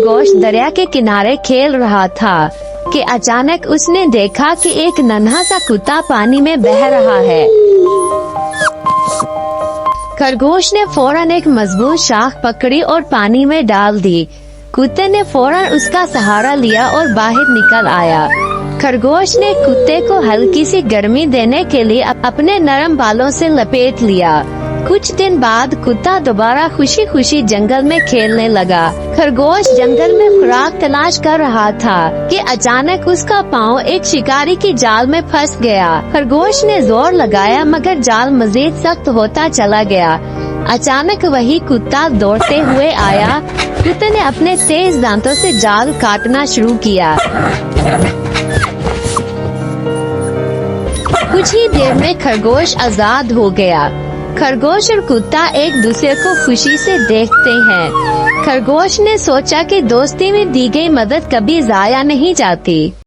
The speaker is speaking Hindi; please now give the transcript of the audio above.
खरगोश दरिया के किनारे खेल रहा था कि अचानक उसने देखा कि एक नन्हा सा कुत्ता पानी में बह रहा है। खरगोश ने फौरन एक मजबूत शाख पकड़ी और पानी में डाल दी। कुत्ते ने फौरन उसका सहारा लिया और बाहर निकल आया। खरगोश ने कुत्ते को हल्की सी गर्मी देने के लिए अपने नरम बालों से लपेट लिया। कुछ दिन बाद कुत्ता दोबारा खुशी खुशी जंगल में खेलने लगा। खरगोश जंगल में खुराक तलाश कर रहा था कि अचानक उसका पाँव एक शिकारी की जाल में फंस गया। खरगोश ने जोर लगाया मगर जाल मजीद सख्त होता चला गया। अचानक वही कुत्ता दौड़ते हुए आया। कुत्ते ने अपने तेज दांतों से जाल काटना शुरू किया। कुछ ही देर में खरगोश आजाद हो गया। खरगोश और कुत्ता एक दूसरे को खुशी से देखते हैं। खरगोश ने सोचा कि दोस्ती में दी गई मदद कभी जाया नहीं जाती।